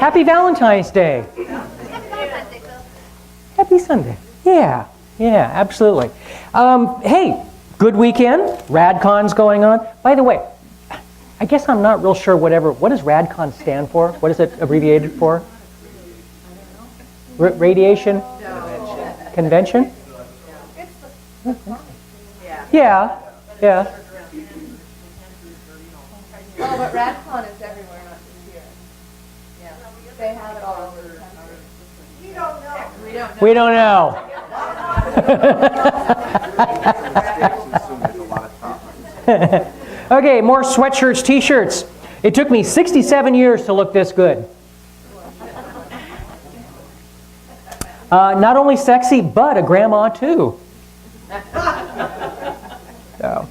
Happy Valentine's Day. Happy Sunday. Yeah, absolutely. Hey, good weekend. RadCon's going on. By the way, I guess I'm not real sure what does RadCon stand for? What is it abbreviated for? Radiation? Convention? Yeah. Oh, but RadCon is everywhere, not just here. Yeah. They have it all over the country. We don't know. Okay, more sweatshirts, t-shirts. It took me 67 years to look this good. Not only sexy, but a grandma too. So,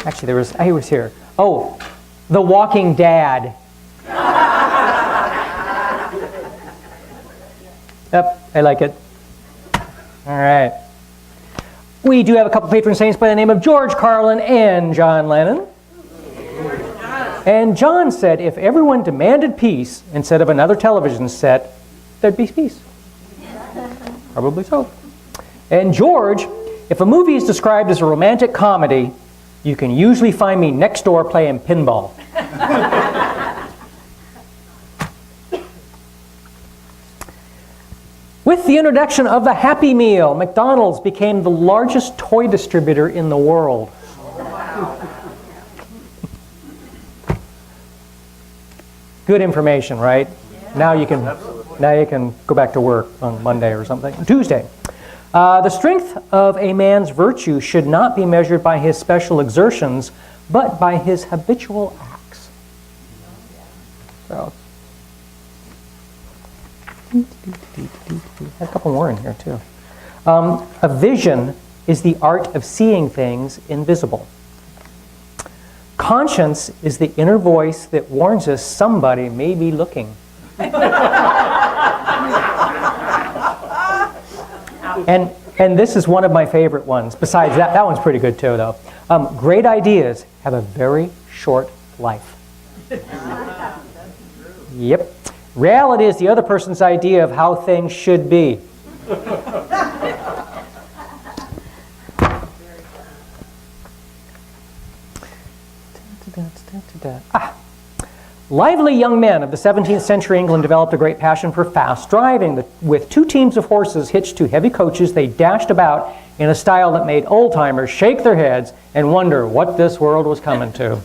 actually, I was here. Oh, The Walking Dad. Yep, I like it. All right. We do have a couple patron saints by the name of George Carlin and John Lennon. And John said if everyone demanded peace instead of another television set, there'd be peace. Probably so. And George, if a movie is described as a romantic comedy, you can usually find me next door playing pinball. With the introduction of the Happy Meal, McDonald's became the largest toy distributor in the world. Good information, right? Now you can go back to work on Monday or something. Tuesday. The strength of a man's virtue should not be measured by his special exertions, but by his habitual acts. So, a couple more in here too. A vision is the art of seeing things invisible. Conscience is the inner voice that warns us somebody may be looking. And this is one of my favorite ones. Besides that one's pretty good too, though. Great ideas have a very short life. Yep. Reality is the other person's idea of how things should be. Lively young men of the 17th century England developed a great passion for fast driving. With two teams of horses hitched to heavy coaches, they dashed about in a style that made old-timers shake their heads and wonder what this world was coming to.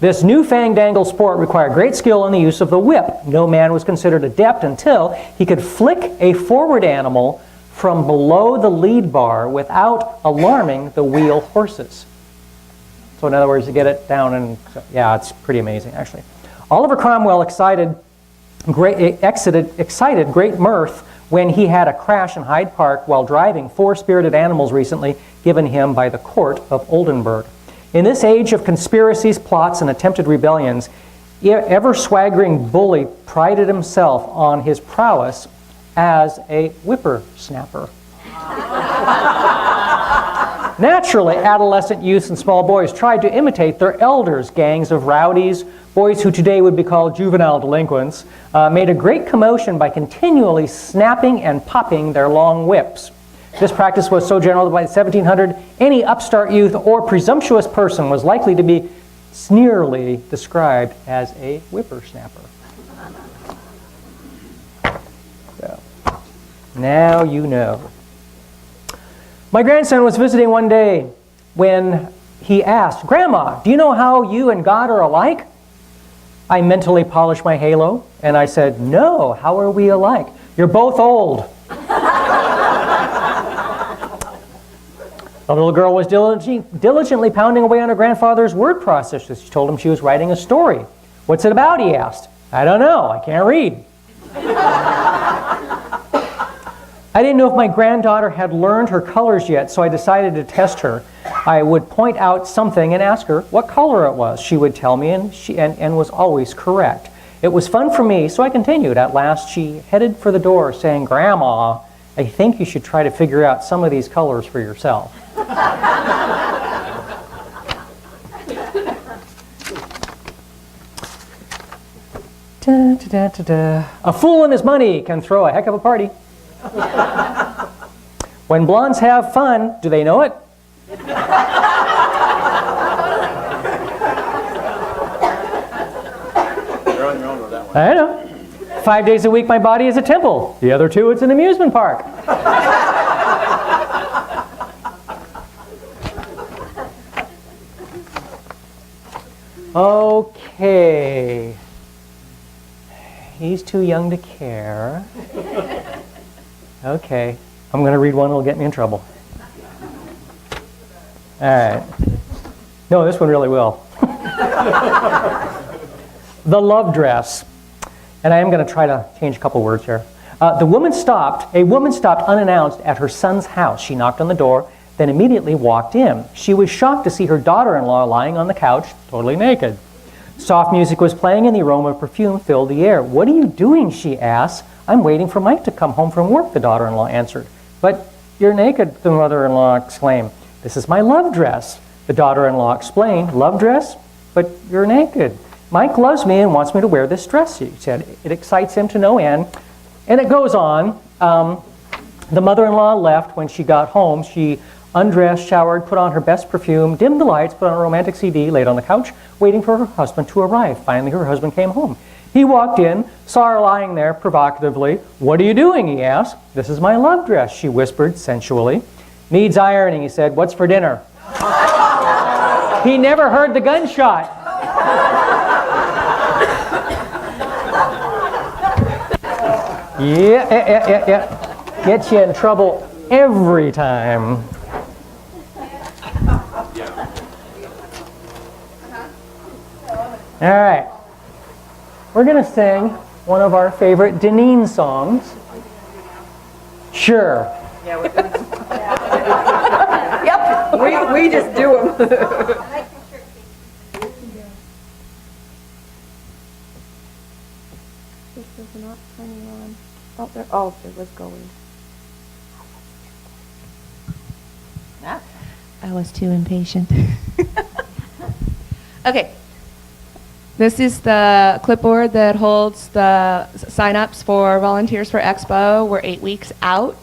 This newfangled sport required great skill in the use of the whip. No man was considered adept until he could flick a forward animal from below the lead bar without alarming the wheel horses. So in other words, to get it down, and yeah, it's pretty amazing actually. Oliver Cromwell excited great mirth when he had a crash in Hyde Park while driving 4 spirited animals recently given him by the court of Oldenburg. In this age of conspiracies, plots, and attempted rebellions, ever-swaggering bully prided himself on his prowess as a whippersnapper. Naturally, adolescent youths and small boys tried to imitate their elders. Gangs of rowdies, boys who today would be called juvenile delinquents, made a great commotion by continually snapping and popping their long whips. This practice was so general that by 1700, any upstart youth or presumptuous person was likely to be sneeringly described as a whippersnapper. So, now you know. My grandson was visiting one day when he asked, "Grandma, do you know how you and God are alike?" I mentally polished my halo and I said, "No, how are we alike? You're both old." The little girl was diligently pounding away on her grandfather's word processor. She told him she was writing a story. "What's it about?" he asked. "I don't know. I can't read." I didn't know if my granddaughter had learned her colors yet, so I decided to test her. I would point out something and ask her what color it was. She would tell me and was always correct. It was fun for me, so I continued. At last, she headed for the door saying, "Grandma, I think you should try to figure out some of these colors for yourself." Da, da, da, da, da. A fool and his money can throw a heck of a party. When blondes have fun, do they know it? You're on your own with that one. I know. 5 days a week, my body is a temple. The other 2, it's an amusement park. Okay. He's too young to care. Okay. I'm going to read one that'll get me in trouble. All right. No, this one really will. The love dress. And I am going to try to change a couple words here. A woman stopped unannounced at her son's house. She knocked on the door, then immediately walked in. She was shocked to see her daughter-in-law lying on the couch, totally naked. Soft music was playing and the aroma of perfume filled the air. "What are you doing?" she asked. "I'm waiting for Mike to come home from work," the daughter-in-law answered. "But you're naked," the mother-in-law exclaimed. "This is my love dress," the daughter-in-law explained. "Love dress? But you're naked." "Mike loves me and wants me to wear this dress," she said. "It excites him to no end." And it goes on. The mother-in-law left. When she got home, she undressed, showered, put on her best perfume, dimmed the lights, put on a romantic CD, laid on the couch, waiting for her husband to arrive. Finally, her husband came home. He walked in, saw her lying there provocatively. "What are you doing?" he asked. "This is my love dress," she whispered sensually. "Needs ironing," he said. "What's for dinner?" He never heard the gunshot. Yeah. Gets you in trouble every time. All right. We're going to sing one of our favorite Deneen songs. Sure. Yep, we just do them. This is not turning on. Oh, it was going. I was too impatient. Okay. This is the clipboard that holds the sign-ups for Volunteers for Expo. We're 8 weeks out.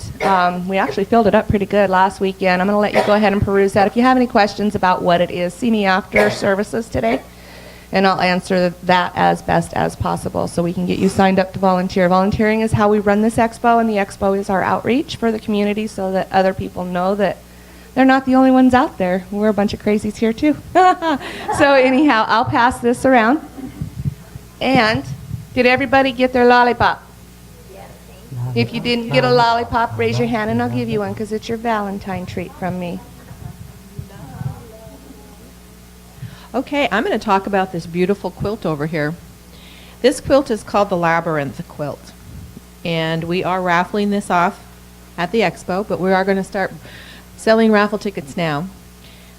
We actually filled it up pretty good last weekend. I'm going to let you go ahead and peruse that. If you have any questions about what it is, see me after services today, and I'll answer that as best as possible so we can get you signed up to volunteer. Volunteering is how we run this expo, and the expo is our outreach for the community so that other people know that they're not the only ones out there. We're a bunch of crazies here too. So anyhow, I'll pass this around. And did everybody get their lollipop? If you didn't get a lollipop, raise your hand and I'll give you one because it's your Valentine treat from me. Okay, I'm going to talk about this beautiful quilt over here. This quilt is called the Labyrinth quilt. And we are raffling this off at the expo, but we are going to start selling raffle tickets now.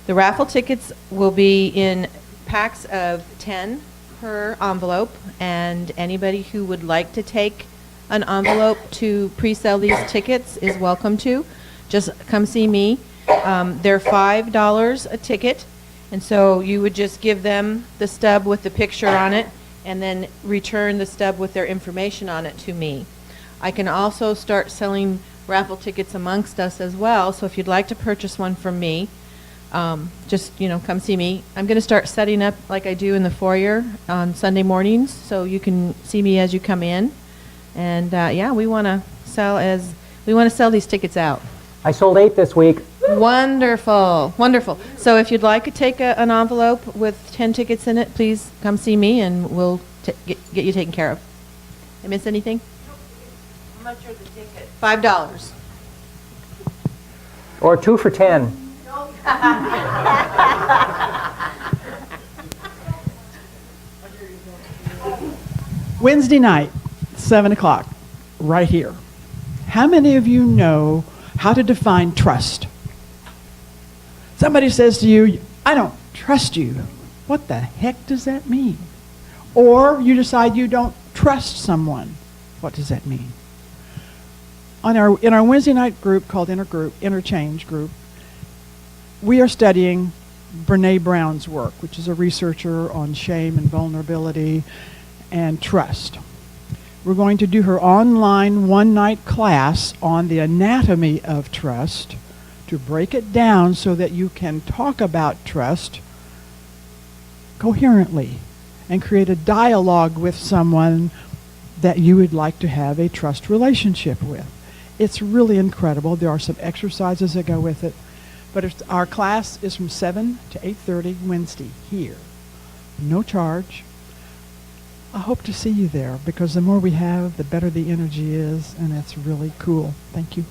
The raffle tickets will be in packs of 10 per envelope, and anybody who would like to take an envelope to pre-sell these tickets is welcome to. Just come see me. They're $5 a ticket, and so you would just give them the stub with the picture on it and then return the stub with their information on it to me. I can also start selling raffle tickets amongst us as well, so if you'd like to purchase one from me, just come see me. I'm going to start setting up like I do in the foyer on Sunday mornings, so you can see me as you come in. And yeah, we want to sell these tickets out. I sold 8 this week. Wonderful, wonderful. So if you'd like to take an envelope with 10 tickets in it, please come see me, and we'll get you taken care of. I miss anything? How much are the tickets? $5. Or 2 for 10. Wednesday night, 7 o'clock, right here. How many of you know how to define trust? Somebody says to you, "I don't trust you." What the heck does that mean? Or you decide you don't trust someone. What does that mean? In our Wednesday night group called Interchange Group, we are studying Brene Brown's work, which is a researcher on shame and vulnerability and trust. We're going to do her online one-night class on the anatomy of trust to break it down so that you can talk about trust coherently and create a dialogue with someone that you would like to have a trust relationship with. It's really incredible. There are some exercises that go with it. But our class is from 7 to 8:30 Wednesday here. No charge. I hope to see you there because the more we have, the better the energy is, and that's really cool. Thank you.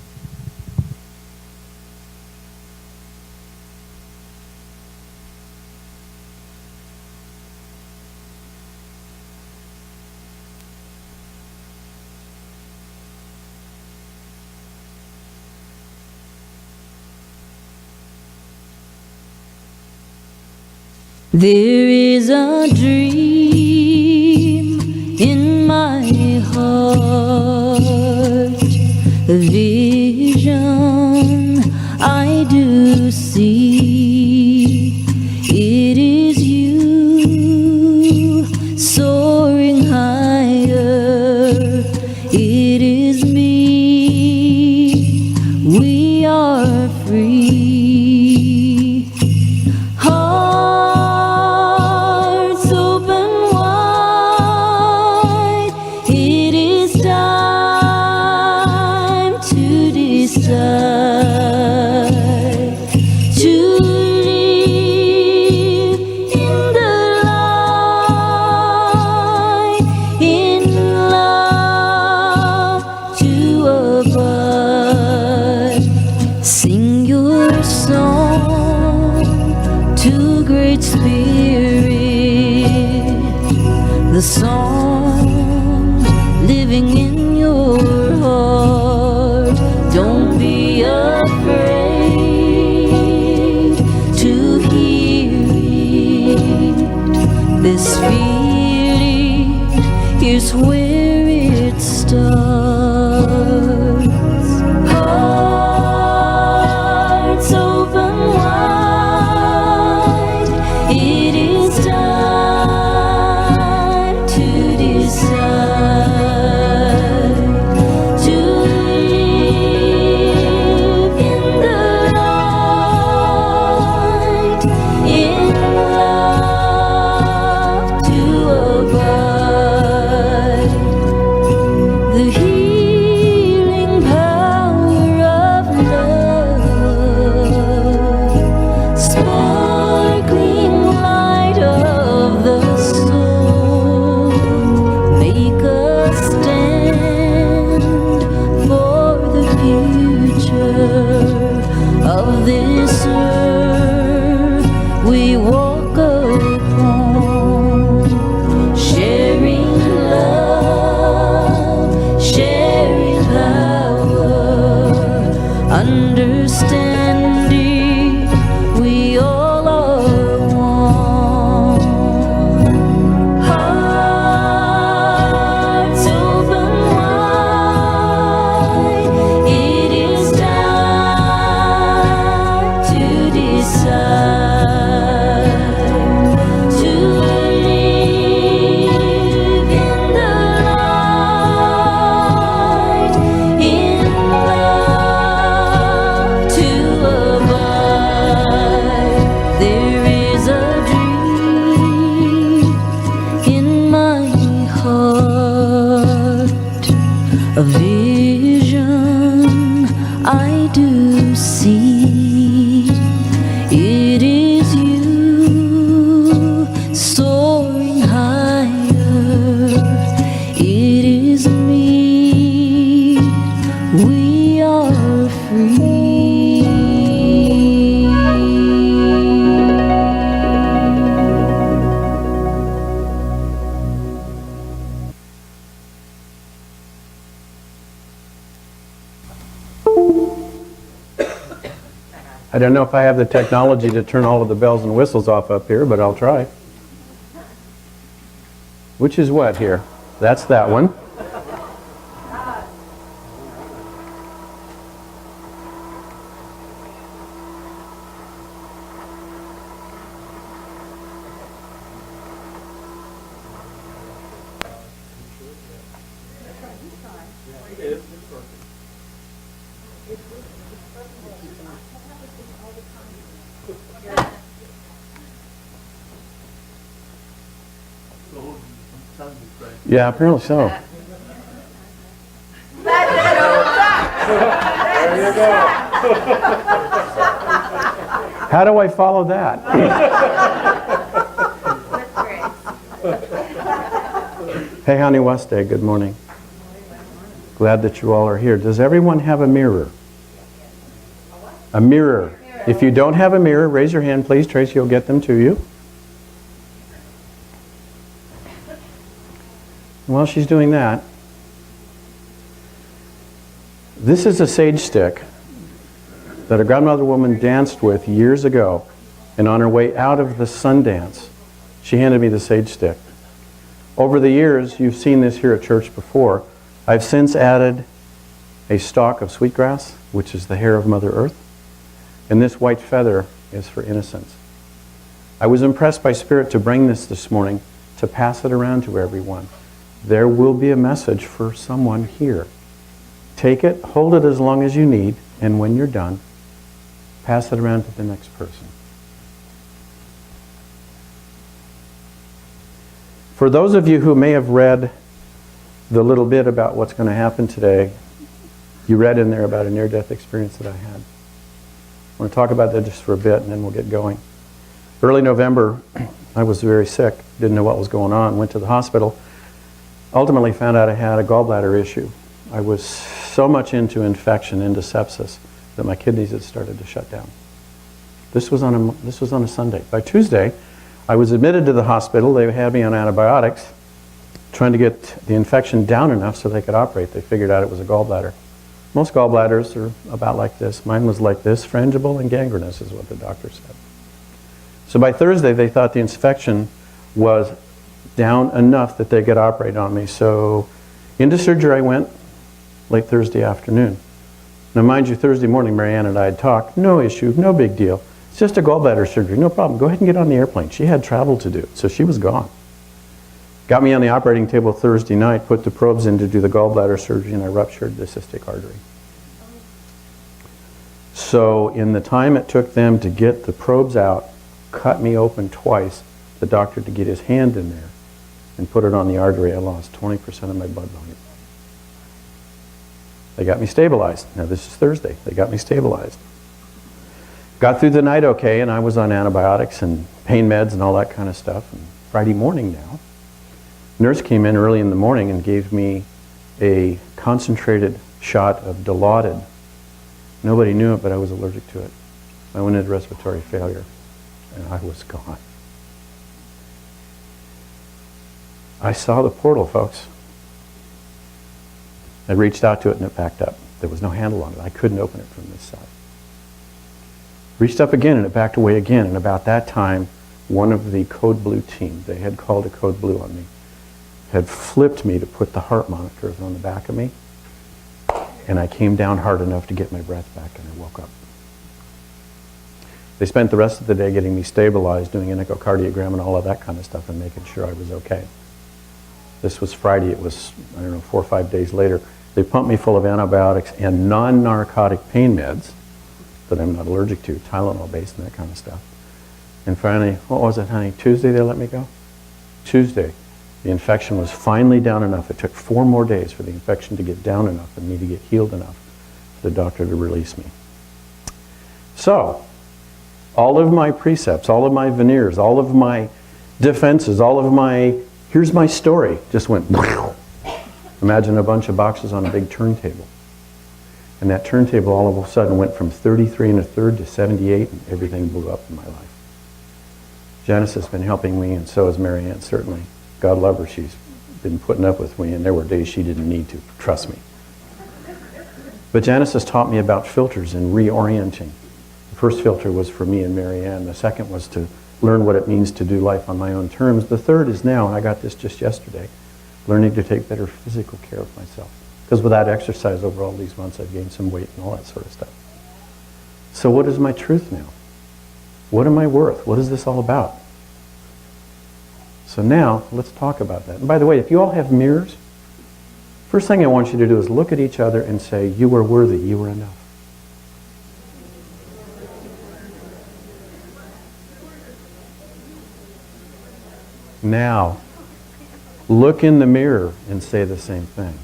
There is a dream in my heart, a vision I do see. It is you soaring higher. It is me. We are free. Hearts open wide. It is time to decide to live in the light, in love to abide. Sing your song to Great Spirit, the song living in your heart. Don't be afraid to hear it. This feeling is where it starts. Hearts open wide. It is time to decide to live in the light, in love to abide. The healing power of love, sparkling light of the soul, make us stand for the future of this earth we walk upon, sharing love, sharing power, understanding we all are one. Hearts open wide. It is time to decide to live in the light, in love to abide. There is a dream in my heart, a vision I do see. It is you soaring higher. It is me. We are free. I don't know if I have the technology to turn all of the bells and whistles off up here, but I'll try. Which is what here? That's that one. Yeah, apparently so. How do I follow that? Hey, Honey Westday, good morning. Glad that you all are here. Does everyone have a mirror? A mirror. If you don't have a mirror, raise your hand, please. Tracy will get them to you. While she's doing that, this is a sage stick that a grandmother woman danced with years ago, and on her way out of the sun dance, she handed me the sage stick. Over the years, you've seen this here at church before. I've since added a stalk of sweetgrass, which is the hair of Mother Earth, and this white feather is for innocence. I was impressed by Spirit to bring this morning, to pass it around to everyone. There will be a message for someone here. Take it, hold it as long as you need, and when you're done, pass it around to the next person. For those of you who may have read the little bit about what's going to happen today, you read in there about a near-death experience that I had. I want to talk about that just for a bit, and then we'll get going. Early November, I was very sick, didn't know what was going on, went to the hospital, ultimately found out I had a gallbladder issue. I was so much into infection, into sepsis, that my kidneys had started to shut down. This was on a Sunday. By Tuesday, I was admitted to the hospital. They had me on antibiotics, trying to get the infection down enough so they could operate. They figured out it was a gallbladder. Most gallbladders are about like this. Mine was like this, frangible and gangrenous is what the doctor said. So by Thursday, they thought the infection was down enough that they could operate on me. So into surgery I went late Thursday afternoon. Now mind you, Thursday morning, Marianne and I had talked. No issue, no big deal. It's just a gallbladder surgery, no problem. Go ahead and get on the airplane. She had travel to do, so she was gone. Got me on the operating table Thursday night, put the probes in to do the gallbladder surgery, and I ruptured the cystic artery. So in the time it took them to get the probes out, cut me open twice, the doctor to get his hand in there and put it on the artery, I lost 20% of my blood volume. They got me stabilized. Now this is Thursday. They got me stabilized. Got through the night okay, and I was on antibiotics and pain meds and all that kind of stuff. And Friday morning now, nurse came in early in the morning and gave me a concentrated shot of Dilaudid. Nobody knew it, but I was allergic to it. I went into respiratory failure, and I was gone. I saw the portal, folks. I reached out to it, and it backed up. There was no handle on it. I couldn't open it from this side. Reached up again, and it backed away again. And about that time, one of the Code Blue team, they had called a Code Blue on me, had flipped me to put the heart monitors on the back of me. And I came down hard enough to get my breath back, and I woke up. They spent the rest of the day getting me stabilized, doing an echocardiogram and all of that kind of stuff, and making sure I was okay. This was Friday. It was, 4 or 5 days later. They pumped me full of antibiotics and non-narcotic pain meds that I'm not allergic to, Tylenol-based and that kind of stuff. And finally, what was it, honey? Tuesday they let me go? Tuesday. The infection was finally down enough. It took 4 more days for the infection to get down enough and me to get healed enough for the doctor to release me. So, all of my precepts, all of my veneers, all of my defenses, all of my, here's my story, just went, imagine a bunch of boxes on a big turntable. And that turntable all of a sudden went from 33 1/3 to 78, and everything blew up in my life. Janice has been helping me, and so has Marianne, certainly. God love her, she's been putting up with me, and there were days she didn't need to, trust me. But Janice has taught me about filters and reorienting. The first filter was for me and Marianne. The second was to learn what it means to do life on my own terms. The third is now, and I got this just yesterday, learning to take better physical care of myself. Because without exercise over all these months, I've gained some weight and all that sort of stuff. So what is my truth now? What am I worth? What is this all about? So now, let's talk about that. And by the way, if you all have mirrors, first thing I want you to do is look at each other and say, you are worthy, you are enough. Now, Look in the mirror and say the same thing.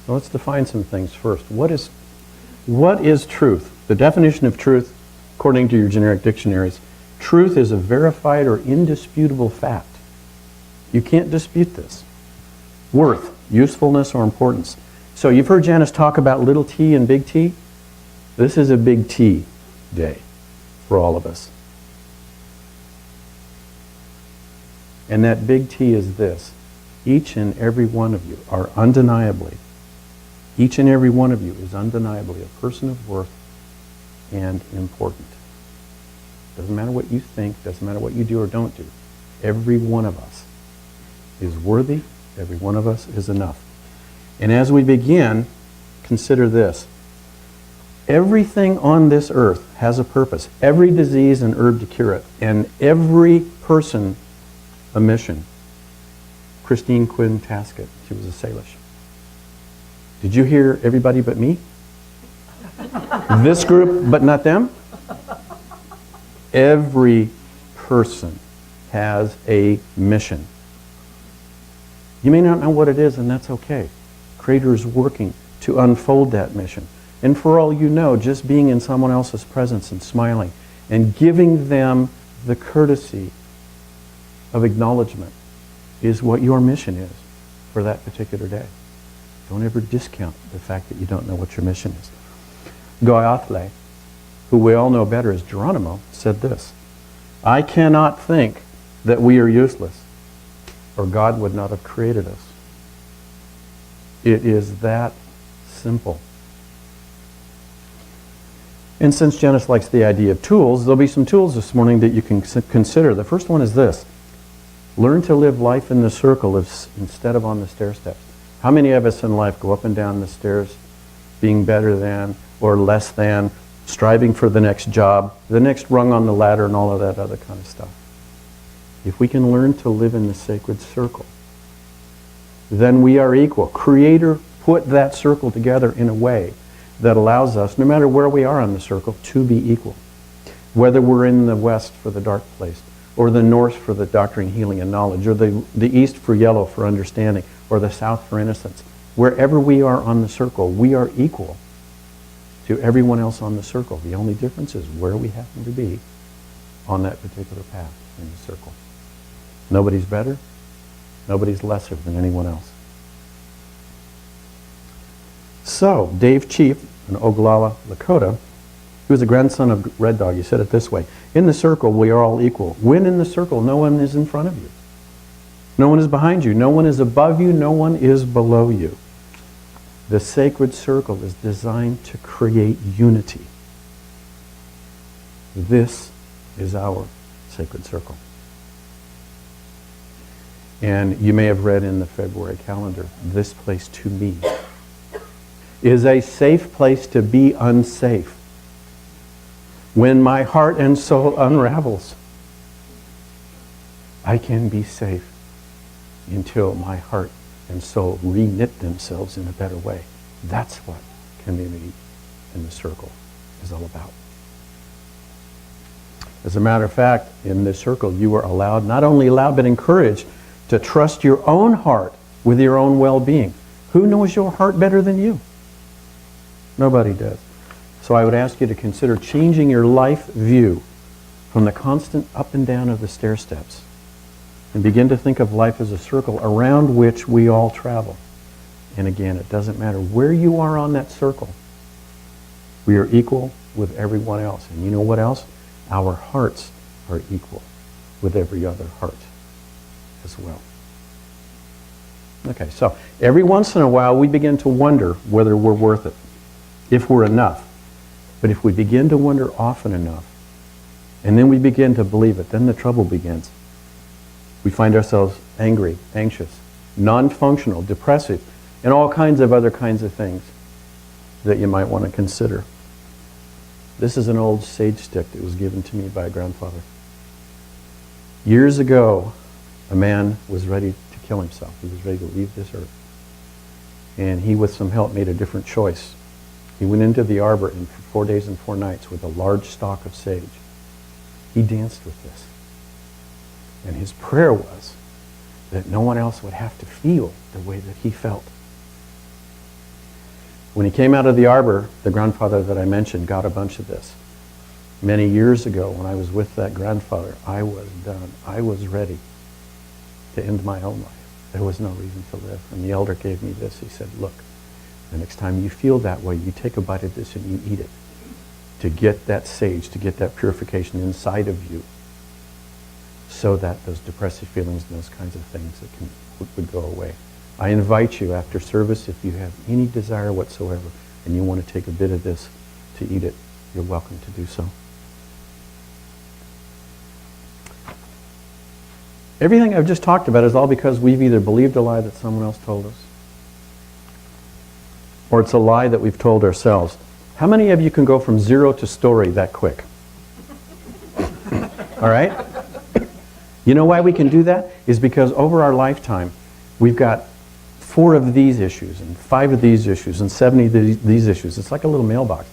So let's define some things first. What is truth? The definition of truth, according to your generic dictionaries, truth is a verified or indisputable fact. You can't dispute this. Worth, usefulness, or importance. So you've heard Janice talk about little t and big T. This is a big T day for all of us. And that big T is this. Each and every one of you are undeniably, each and every one of you is undeniably a person of worth and important. Doesn't matter what you think, doesn't matter what you do or don't do. Every one of us is worthy, every one of us is enough. And as we begin, consider this. Everything on this earth has a purpose. Every disease and herb to cure it. And every person a mission. Christine Quinn Taskett, she was a Salish. Did you hear everybody but me? This group, but not them? Every person has a mission. You may not know what it is, and that's okay. Creator is working to unfold that mission. And for all you know, just being in someone else's presence and smiling and giving them the courtesy of acknowledgement is what your mission is for that particular day. Don't ever discount the fact that you don't know what your mission is. Goethe, who we all know better as Geronimo, said this: I cannot think that we are useless, or God would not have created us. It is that simple. And since Janice likes the idea of tools, there'll be some tools this morning that you can consider. The first one is this: learn to live life in the circle instead of on the stair steps. How many of us in life go up and down the stairs being better than or less than, striving for the next job, the next rung on the ladder, and all of that other kind of stuff? If we can learn to live in the sacred circle, then we are equal. Creator put that circle together in a way that allows us, no matter where we are on the circle, to be equal. Whether we're in the west for the dark place, or the north for the doctrine, healing, and knowledge, or the east for yellow for understanding, or the south for innocence. Wherever we are on the circle, we are equal to everyone else on the circle. The only difference is where we happen to be on that particular path in the circle. Nobody's better, nobody's lesser than anyone else. So, Dave Chief in Oglala, Lakota, he was a grandson of Red Dog. He said it this way: in the circle, we are all equal. When in the circle, no one is in front of you. No one is behind you. No one is above you. No one is below you. The sacred circle is designed to create unity. This is our sacred circle. And you may have read in the February calendar, this place to me is a safe place to be unsafe. When my heart and soul unravels, I can be safe until my heart and soul re-knit themselves in a better way. That's what community in the circle is all about. As a matter of fact, in this circle, you are allowed, not only allowed, but encouraged to trust your own heart with your own well-being. Who knows your heart better than you? Nobody does. So I would ask you to consider changing your life view from the constant up and down of the stair steps and begin to think of life as a circle around which we all travel. And again, it doesn't matter where you are on that circle. We are equal with everyone else. And you know what else? Our hearts are equal with every other heart as well. Okay, so every once in a while we begin to wonder whether we're worth it, if we're enough. But if we begin to wonder often enough, and then we begin to believe it, then the trouble begins. We find ourselves angry, anxious, non-functional, depressive, and all kinds of other kinds of things that you might want to consider. This is an old sage stick that was given to me by a grandfather. Years ago, a man was ready to kill himself. He was ready to leave this earth. And he, with some help, made a different choice. He went into the arbor and for 4 days and 4 nights with a large stalk of sage. He danced with this. And his prayer was that no one else would have to feel the way that he felt. When he came out of the arbor, the grandfather that I mentioned got a bunch of this. Many years ago, when I was with that grandfather, I was done. I was ready to end my own life. There was no reason to live. And the elder gave me this. He said, look, the next time you feel that way, you take a bite of this and you eat it to get that sage, to get that purification inside of you so that those depressive feelings and those kinds of things that would go away. I invite you after service, if you have any desire whatsoever and you want to take a bit of this to eat it, you're welcome to do so. Everything I've just talked about is all because we've either believed a lie that someone else told us, or it's a lie that we've told ourselves. How many of you can go from 0 to story that quick? All right? You know why we can do that? Is because over our lifetime, we've got 4 of these issues, and 5 of these issues, and 70 of these issues. It's like a little mailbox.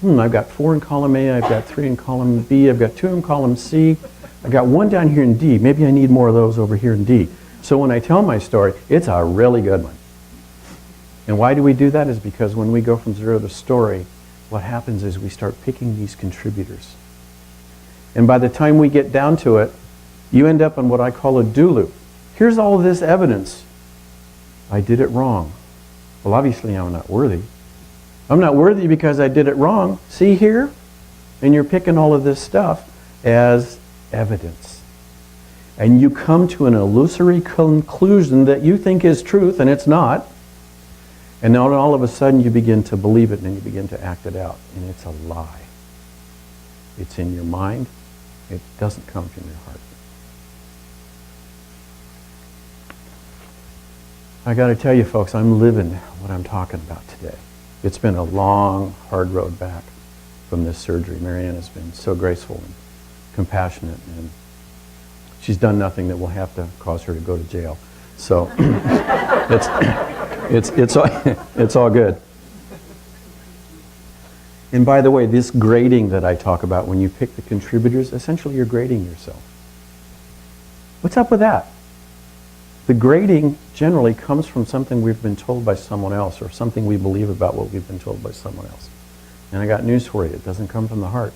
I've got 4 in column A, I've got 3 in column B, I've got 2 in column C, I've got 1 down here in D. Maybe I need more of those over here in D. So when I tell my story, it's a really good one. And why do we do that? Is because when we go from 0 to story, what happens is we start picking these contributors. And by the time we get down to it, you end up in what I call a do loop. Here's all this evidence. I did it wrong. Well, obviously I'm not worthy. I'm not worthy because I did it wrong. See here? And you're picking all of this stuff as evidence. And you come to an illusory conclusion that you think is truth, and it's not. And then all of a sudden you begin to believe it and then you begin to act it out. And it's a lie. It's in your mind. It doesn't come from your heart. I got to tell you folks, I'm living what I'm talking about today. It's been a long, hard road back from this surgery. Marianne has been so graceful and compassionate, and she's done nothing that will have to cause her to go to jail. So it's all good. And by the way, this grading that I talk about, when you pick the contributors, essentially you're grading yourself. What's up with that? The grading generally comes from something we've been told by someone else, or something we believe about what we've been told by someone else. And I got news for you, it doesn't come from the heart.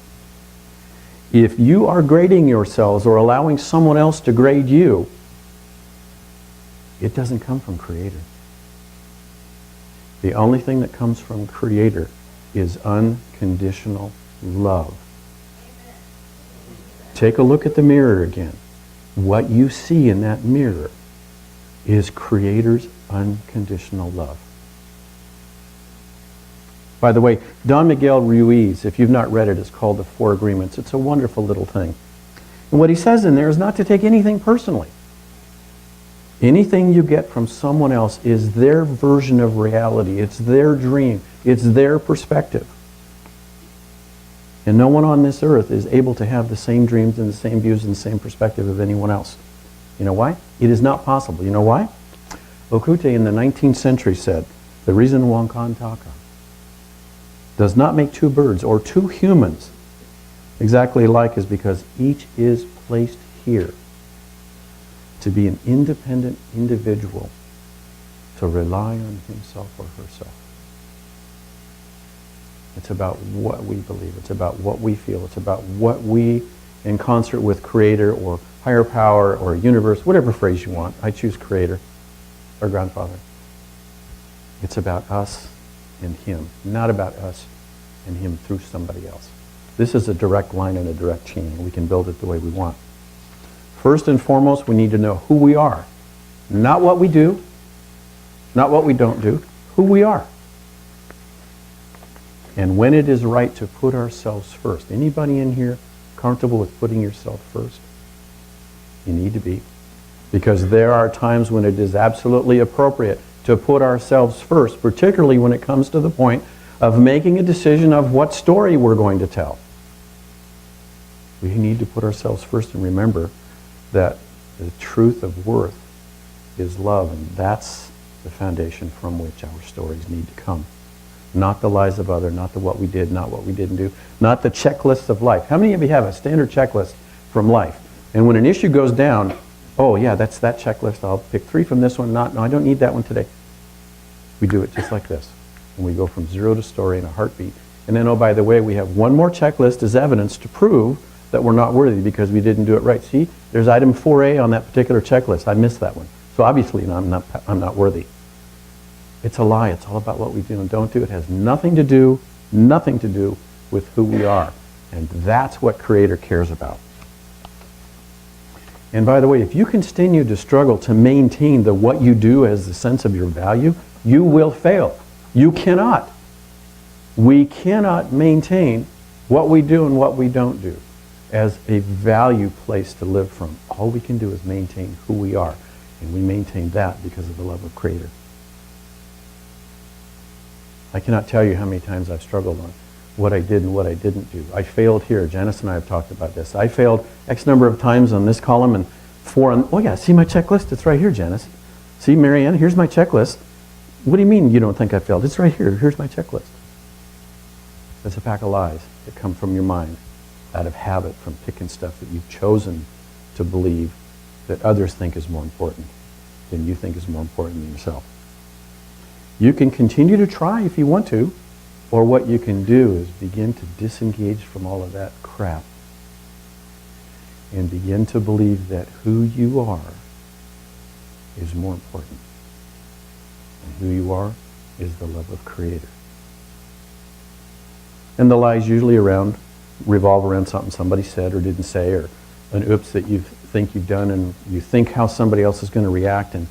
If you are grading yourselves or allowing someone else to grade you, it doesn't come from Creator. The only thing that comes from Creator is unconditional love. Take a look at the mirror again. What you see in that mirror is Creator's unconditional love. By the way, Don Miguel Ruiz, if you've not read it, it's called The Four Agreements. It's a wonderful little thing. And what he says in there is not to take anything personally. Anything you get from someone else is their version of reality. It's their dream. It's their perspective. And no one on this earth is able to have the same dreams and the same views and the same perspective of anyone else. You know why? It is not possible. You know why? Okute in the 19th century said, the reason Wankantaka does not make 2 birds or 2 humans exactly alike is because each is placed here to be an independent individual, to rely on himself or herself. It's about what we believe. It's about what we feel. It's about what we, in concert with Creator or higher power or universe, whatever phrase you want. I choose Creator or Grandfather. It's about us and Him, not about us and Him through somebody else. This is a direct line and a direct chain, and we can build it the way we want. First and foremost, we need to know who we are. Not what we do, not what we don't do, who we are. And when it is right to put ourselves first. Anybody in here comfortable with putting yourself first? You need to be. Because there are times when it is absolutely appropriate to put ourselves first, particularly when it comes to the point of making a decision of what story we're going to tell. We need to put ourselves first and remember that the truth of worth is love, and that's the foundation from which our stories need to come. not the lies of other, not the what we did, not what we didn't do, not the checklists of life. How many of you have a standard checklist from life? And when an issue goes down, oh yeah, that's that checklist. I'll pick 3 from this one. No, I don't need that one today. We do it just like this. And we go from 0 to story in a heartbeat. And then, oh, by the way, we have one more checklist as evidence to prove that we're not worthy because we didn't do it right. See, there's item 4A on that particular checklist. I missed that one. So obviously I'm not worthy. It's a lie. It's all about what we do and don't do. It has nothing to do with who we are. And that's what Creator cares about. And by the way, if you continue to struggle to maintain the what you do as the sense of your value, you will fail. You cannot. We cannot maintain what we do and what we don't do as a value place to live from. All we can do is maintain who we are. And we maintain that because of the love of Creator. I cannot tell you how many times I've struggled on what I did and what I didn't do. I failed here. Janice and I have talked about this. I failed X number of times on this column and 4 on, oh yeah, see my checklist? It's right here, Janice. See, Marianne, here's my checklist. What do you mean you don't think I failed? It's right here. Here's my checklist. That's a pack of lies that come from your mind out of habit from picking stuff that you've chosen to believe that others think is more important than you think is more important than yourself. You can continue to try if you want to, or what you can do is begin to disengage from all of that crap and begin to believe that who you are is more important. And who you are is the love of Creator. And the lies usually revolve around something somebody said or didn't say, or an oops that you think you've done, and you think how somebody else is going to react. And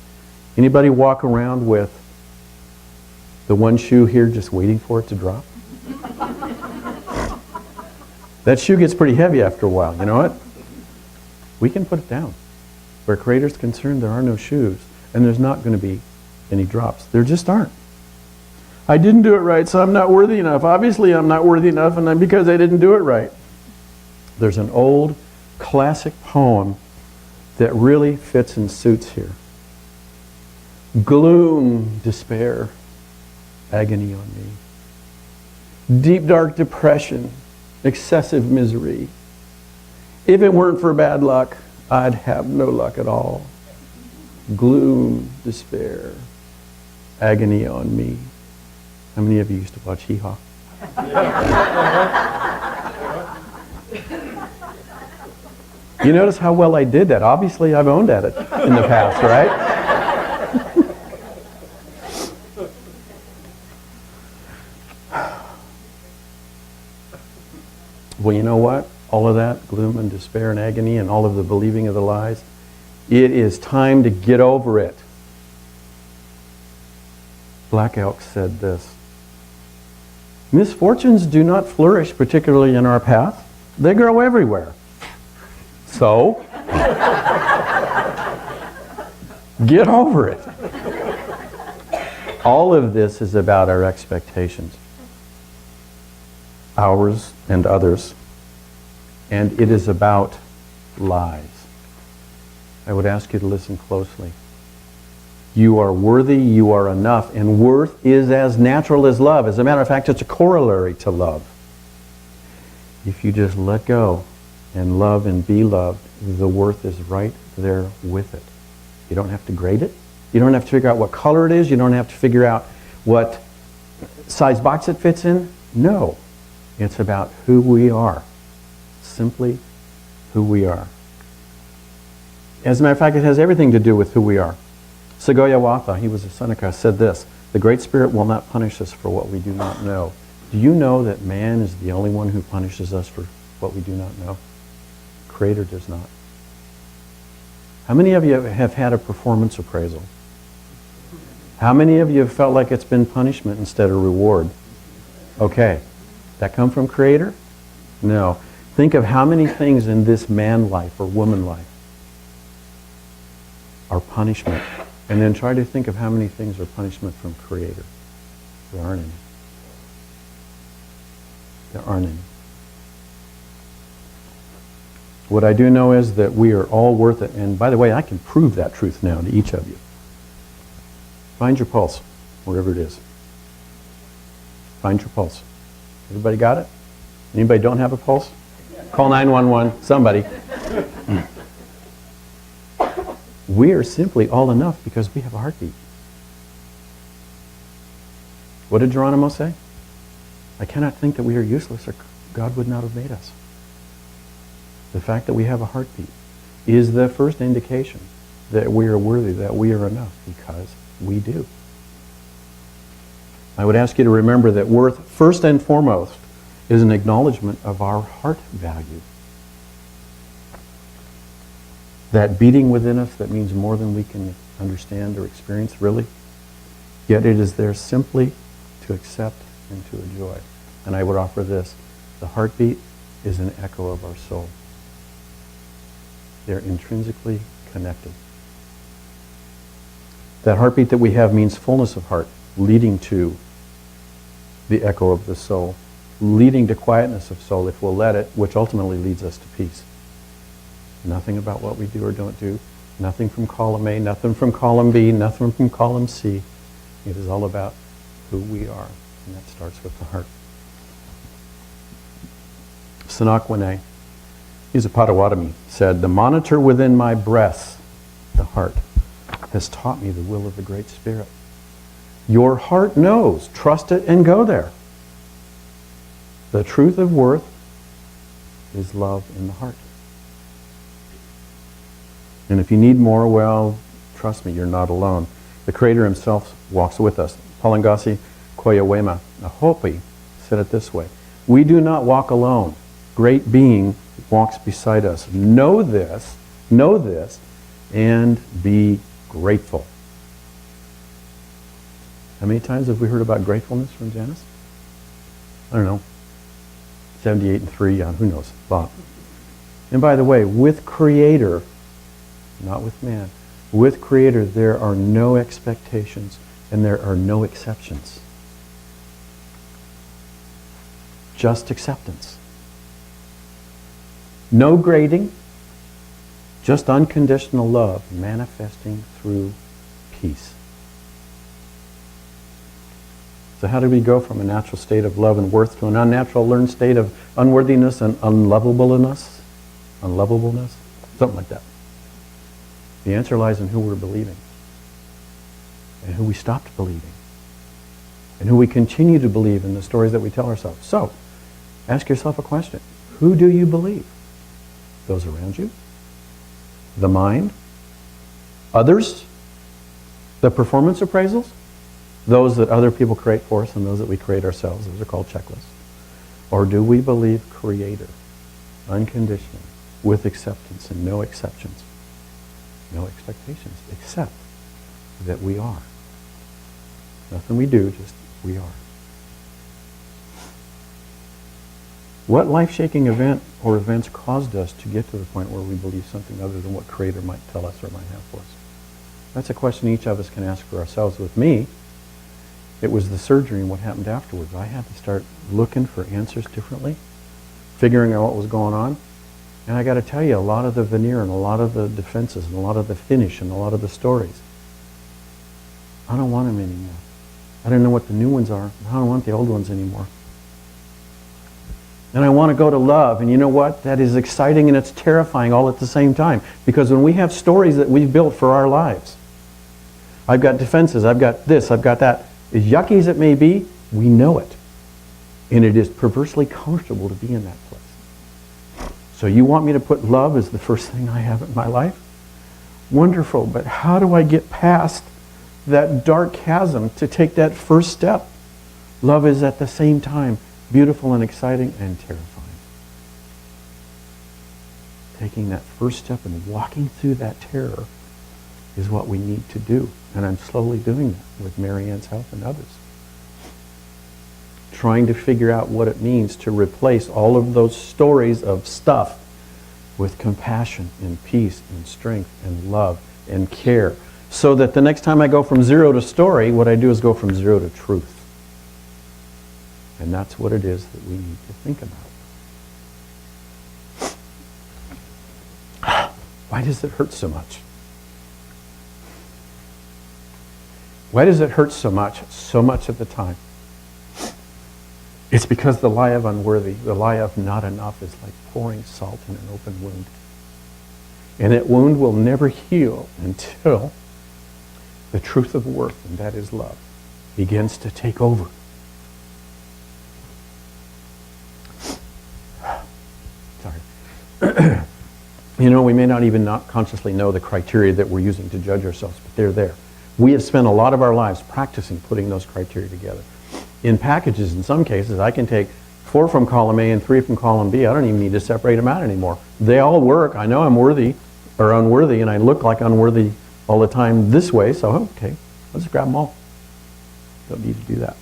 anybody walk around with the one shoe here just waiting for it to drop? That shoe gets pretty heavy after a while. You know what? We can put it down. Where Creator's concerned, there are no shoes, and there's not going to be any drops. There just aren't. I didn't do it right, so I'm not worthy enough. Obviously, I'm not worthy enough, and because I didn't do it right. There's an old classic poem that really fits and suits here. Gloom, despair, agony on me. Deep, dark depression, excessive misery. If it weren't for bad luck, I'd have no luck at all. Gloom, despair, agony on me. How many of you used to watch Hee Haw? You notice how well I did that. Obviously, I've owned at it in the past, right? Well, you know what? All of that gloom and despair and agony and all of the believing of the lies, it is time to get over it. Black Elk said this: misfortunes do not flourish particularly in our path. They grow everywhere. So, get over it. All of this is about our expectations, ours and others, and it is about lies. I would ask you to listen closely. You are worthy, you are enough, and worth is as natural as love. As a matter of fact, it's a corollary to love. If you just let go and love and be loved, the worth is right there with it. You don't have to grade it. You don't have to figure out what color it is. You don't have to figure out what size box it fits in. No. It's about who we are. Simply who we are. As a matter of fact, it has everything to do with who we are. Sagoyawatha, he was a Seneca, said this: the Great Spirit will not punish us for what we do not know. Do you know that man is the only one who punishes us for what we do not know? Creator does not. How many of you have had a performance appraisal? How many of you have felt like it's been punishment instead of reward? Okay. That come from Creator? No. Think of how many things in this man life or woman life are punishment. And then try to think of how many things are punishment from Creator. There aren't any. There aren't any. What I do know is that we are all worth it. And by the way, I can prove that truth now to each of you. Find your pulse, wherever it is. Find your pulse. Everybody got it? Anybody don't have a pulse? Call 911, somebody. We are simply all enough because we have a heartbeat. What did Geronimo say? I cannot think that we are useless or God would not have made us. The fact that we have a heartbeat is the first indication that we are worthy, that we are enough, because we do. I would ask you to remember that worth, first and foremost, is an acknowledgement of our heart value. That beating within us that means more than we can understand or experience, really. Yet it is there simply to accept and to enjoy. And I would offer this: the heartbeat is an echo of our soul. They're intrinsically connected. That heartbeat that we have means fullness of heart, leading to the echo of the soul, leading to quietness of soul, if we'll let it, which ultimately leads us to peace. Nothing about what we do or don't do, nothing from column A, nothing from column B, nothing from column C. It is all about who we are, and that starts with the heart. Sanakwane, he's a Potawatomi, said, "The monitor within my breast, the heart, has taught me the will of the Great Spirit. Your heart knows. Trust it and go there. The truth of worth is love in the heart." And if you need more, well, trust me, you're not alone. The Creator himself walks with us. Palangasi Koyawema Ahopi said it this way: "We do not walk alone. Great Being walks beside us. Know this, and be grateful." How many times have we heard about gratefulness from Janice? I don't know. 78 and 3, who knows? Bob. And by the way, with Creator, not with man, with Creator there are no expectations and there are no exceptions. Just acceptance. No grading, just unconditional love manifesting through peace. So how do we go from a natural state of love and worth to an unnatural learned state of unworthiness and unlovableness? Unlovableness? Something like that. The answer lies in who we're believing, and who we stopped believing, and who we continue to believe in the stories that we tell ourselves. So, ask yourself a question. Who do you believe? Those around you? The mind? Others? The performance appraisals? Those that other people create for us and those that we create ourselves. Those are called checklists. Or do we believe Creator, unconditionally, with acceptance and no exceptions? No expectations, except that we are. Nothing we do, just we are. What life-shaking event or events caused us to get to the point where we believe something other than what Creator might tell us or might have for us? That's a question each of us can ask for ourselves. With me, it was the surgery and what happened afterwards. I had to start looking for answers differently, figuring out what was going on. And I got to tell you, a lot of the veneer and a lot of the defenses and a lot of the finish and a lot of the stories, I don't want them anymore. I don't know what the new ones are. I don't want the old ones anymore. And I want to go to love. And you know what? That is exciting and it's terrifying all at the same time. Because when we have stories that we've built for our lives, I've got defenses, I've got this, I've got that. As yucky as it may be, we know it. And it is perversely comfortable to be in that place. So you want me to put love as the first thing I have in my life? Wonderful, but how do I get past that dark chasm to take that first step? Love is at the same time beautiful and exciting and terrifying. Taking that first step and walking through that terror is what we need to do. And I'm slowly doing that with Marianne's help and others. Trying to figure out what it means to replace all of those stories of stuff with compassion and peace and strength and love and care. So that the next time I go from zero to story, what I do is go from zero to truth. And that's what it is that we need to think about. Why does it hurt so much? Why does it hurt so much of the time? It's because the lie of unworthy, the lie of not enough is like pouring salt in an open wound. And that wound will never heal until the truth of worth, and that is love, begins to take over. Sorry. We may not even not consciously know the criteria that we're using to judge ourselves, but they're there. We have spent a lot of our lives practicing putting those criteria together. In packages, in some cases, I can take 4 from column A and 3 from column B. I don't even need to separate them out anymore. They all work. I know I'm worthy or unworthy, and I look like unworthy all the time this way, so okay, let's grab them all. Don't need to do that.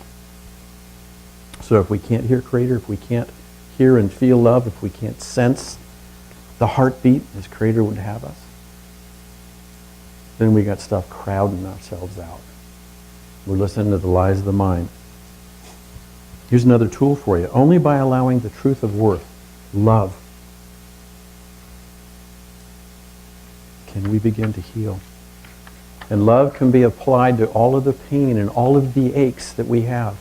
So if we can't hear Creator, if we can't hear and feel love, if we can't sense the heartbeat as Creator would have us, then we got stuff crowding ourselves out. We're listening to the lies of the mind. Here's another tool for you. Only by allowing the truth of worth, love, can we begin to heal. And love can be applied to all of the pain and all of the aches that we have,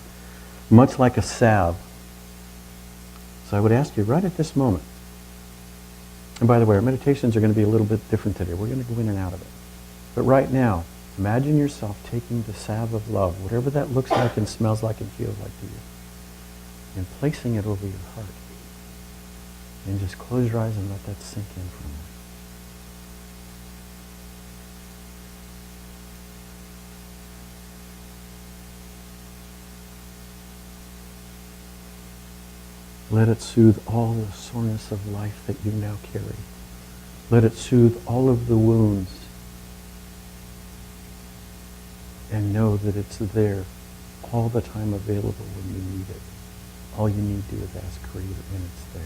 much like a salve. So I would ask you right at this moment, and by the way, our meditations are going to be a little bit different today. We're going to go in and out of it. But right now, imagine yourself taking the salve of love, whatever that looks like and smells like and feels like to you, and placing it over your heart. And just close your eyes and let that sink in for a minute. Let it soothe all the soreness of life that you now carry. Let it soothe all of the wounds. And know that it's there all the time available when you need it. All you need to do is ask Creator, and it's there.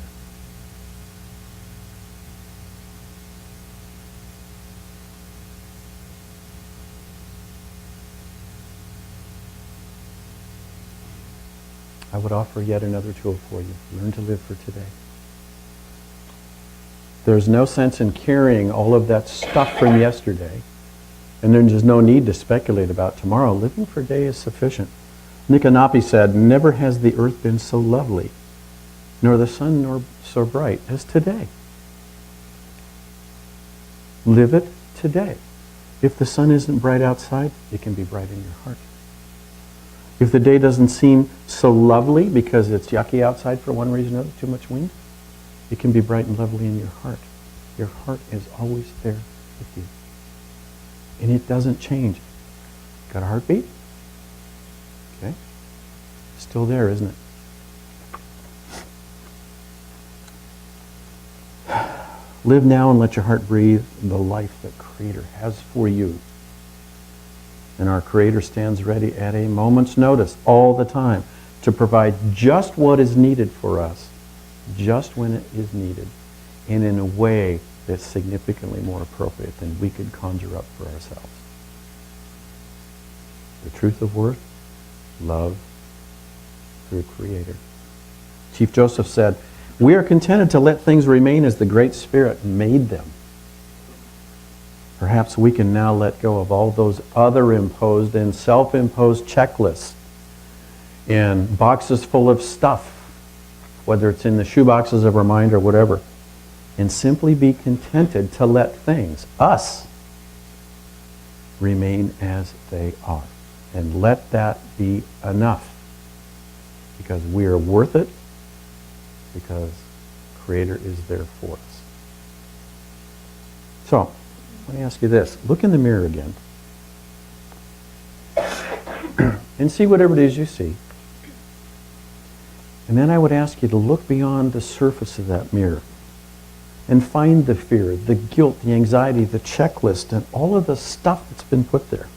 I would offer yet another tool for you. Learn to live for today. There's no sense in carrying all of that stuff from yesterday, and there's just no need to speculate about tomorrow. Living for today is sufficient. Nikanapi said, "Never has the earth been so lovely, nor the sun nor so bright as today." Live it today. If the sun isn't bright outside, it can be bright in your heart. If the day doesn't seem so lovely because it's yucky outside for one reason or another, too much wind, it can be bright and lovely in your heart. Your heart is always there with you. And it doesn't change. Got a heartbeat? Okay. Still there, isn't it? Live now and let your heart breathe the life that Creator has for you. And our Creator stands ready at a moment's notice all the time to provide just what is needed for us, just when it is needed, and in a way that's significantly more appropriate than we could conjure up for ourselves. The truth of worth, love through Creator. Chief Joseph said, "We are contented to let things remain as the Great Spirit made them." Perhaps we can now let go of all those other imposed and self-imposed checklists and boxes full of stuff, whether it's in the shoe boxes of our mind or whatever, and simply be contented to let things, us, remain as they are. And let that be enough. Because we are worth it, because Creator is there for us. So, let me ask you this. Look in the mirror again. And see whatever it is you see. And then I would ask you to look beyond the surface of that mirror and find the fear, the guilt, the anxiety, the checklist, and all of the stuff that's been put there.